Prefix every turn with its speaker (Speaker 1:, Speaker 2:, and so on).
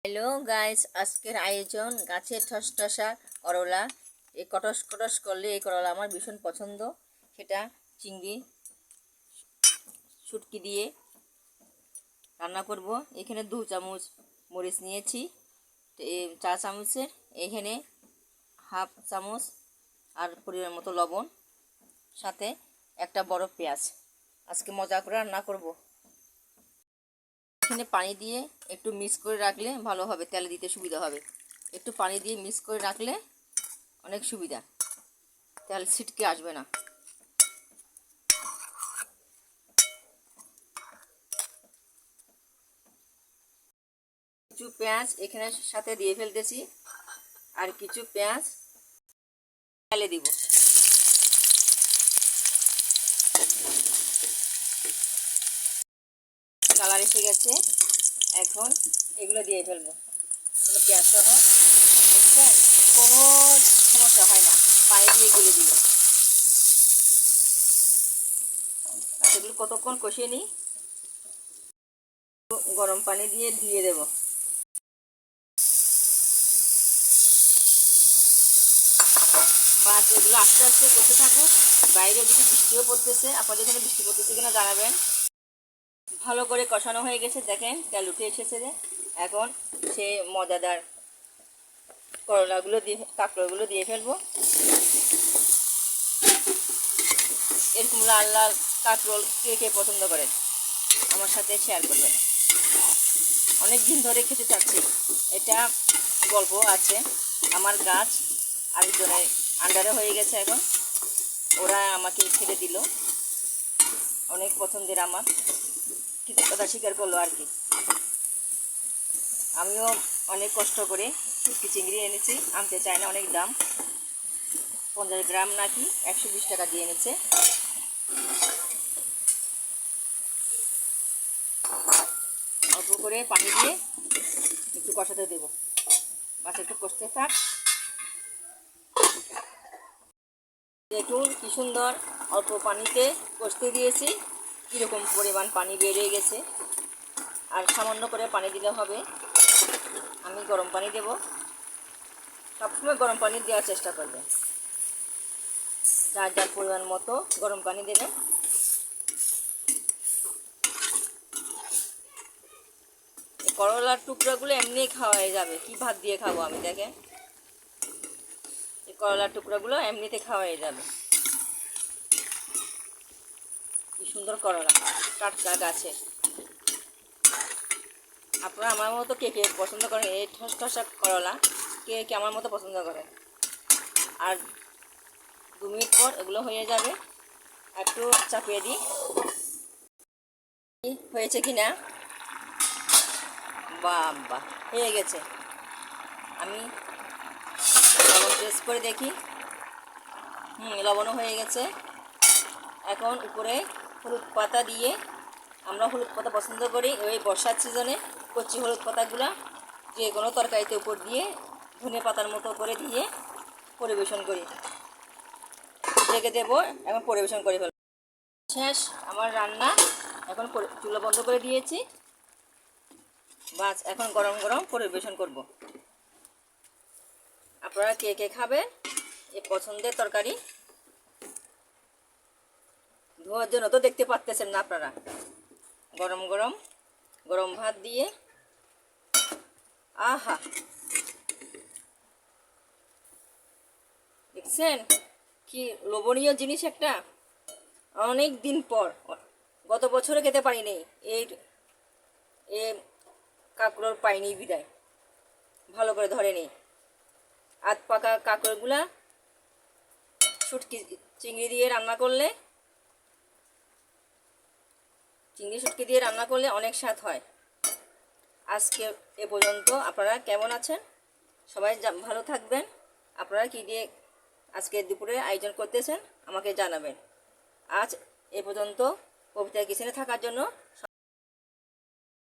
Speaker 1: Hello guys, আজকের আয়োজন গাছের ঠসঠসা করলা। এই কটস কটস করলে এই করলা আমার ভীষণ পছন্দ। সেটা চিংড়ি শুটকি দিয়ে রান্না করব। এখানে 2 চামচ মরিচ নিয়েছি, চা চামচের এখানে হাফ চামচ আর পরিমাণ মতো লবণ, সাথে একটা বড় পেঁয়াজ। আজকে মজা করে রান্না করব। এখানে পানি দিয়ে একটু মিক্স করে রাখলে ভালো হবে, তেলে দিতে সুবিধা হবে। একটু পানি দিয়ে মিক্স করে রাখলে অনেক সুবিধা, তেল ছিটকে আসবে না। কিছু পেঁয়াজ এখানে সাথে দিয়ে ফেলতেছি, আর কিছু পেঁয়াজ তেলে দিব। কালার এসে গেছে, এখন এগুলো দিয়ে ফেলবো। পেঁয়াজ সহ, বুঝছেন, কোনো সমস্যা হয় না, পানি দিয়ে গুলে দিল। আর এগুলো কতক্ষণ কষিয়ে নিই। গরম পানি দিয়ে ধুয়ে দেব। বাস এগুলো আস্তে আস্তে করতে থাকুক। বাইরে যদি বৃষ্টিও পড়তেছে, আপনাদের এখানে বৃষ্টি পড়তেছে কিনা জানাবেন। ভালো করে কষানো হয়ে গেছে, দেখেন তেল উঠে এসেছে। এখন সে মজাদার করলাগুলো দিয়ে, কাঁকড়াগুলো দিয়ে ফেলবো। এরকম লাল লাল কাঁকরোল কে কে পছন্দ করেন আমার সাথে শেয়ার করবেন। অনেক দিন ধরে খেতে চাচ্ছি। এটা গল্প আছে, আমার গাছ আরেকজনের আন্ডারে হয়ে গেছে, এখন ওরা আমাকে ছেড়ে দিল। অনেক পছন্দের আমার, কিছু কথা স্বীকার করলো আর কি। আমিও অনেক কষ্ট করে শুটকি চিংড়ি এনেছি, আনতে চাই না, অনেক দাম। 50 গ্রাম নাকি 120 টাকা দিয়ে এনেছে। অল্প করে পানি দিয়ে একটু কষাতে দেবো, বাস একটু কষতে থাক। দেখুন কি সুন্দর, অল্প পানিতে কষতে দিয়েছি, কীরকম পরিমাণ পানি বেরিয়ে গেছে। আর সামান্য করে পানি দিলে হবে। আমি গরম পানি দেব, সবসময় গরম পানি দেওয়ার চেষ্টা করবেন। যার যার পরিমাণ মতো গরম পানি দেবেন। করলার টুকরাগুলো এমনি খাওয়া যাবে, কি ভাত দিয়ে খাবো আমি, দেখেন এই করলার টুকরাগুলো এমনিতে খাওয়া যাবে। কি সুন্দর করলা, টাটকা গাছে। আপনারা আমার মতো কে কে পছন্দ করেন এই ঠসঠসা করলা, কে কে আমার মতো পছন্দ করেন। আর 2 মিনিট পর এগুলো হয়ে যাবে। একটু চাপিয়ে দিই, হয়েছে কি না। বাবা, হয়ে গেছে। আমি লবণ টেস্ট করে দেখি। লবণও হয়ে গেছে। এখন উপরে হলুদ পাতা দিয়ে, আমরা হলুদ পাতা পছন্দ করি ওই বর্ষার সিজনে। কচি হলুদ পাতাগুলো যে কোনো তরকারিতে উপর দিয়ে ধনে পাতার মতো করে দিয়ে পরিবেশন করি। ঢেকে দেবো, এখন পরিবেশন করে ফেলব। শেষ আমার রান্না। এখন চুলা বন্ধ করে দিয়েছি, বাস এখন গরম গরম পরিবেশন করব। আপনারা কে কে খাবেন এই পছন্দের তরকারি। ধোয়ার জন্য তো দেখতে পাচ্ছেন না আপনারা, গরম গরম গরম ভাত দিয়ে, আহা, দেখছেন কি লোভনীয় জিনিস একটা। অনেক দিন পর, গত বছরে খেতে পারিনি এই কাঁকড়োর পাইনি বিদায়, ভালো করে ধরেনি। আধ পাকা কাঁকড়গুলা শুটকি চিংড়ি দিয়ে রান্না করলে, চিংড়ি শুটকি দিয়ে রান্না করলে অনেক স্বাদ হয়। আজকে এ পর্যন্ত। আপনারা কেমন আছেন? সবাই ভালো থাকবেন। আপনারা কী দিয়ে আজকে দুপুরে আয়োজন করতেছেন আমাকে জানাবেন। আজ এ পর্যন্ত। কবিতা কিচেনে থাকার জন্য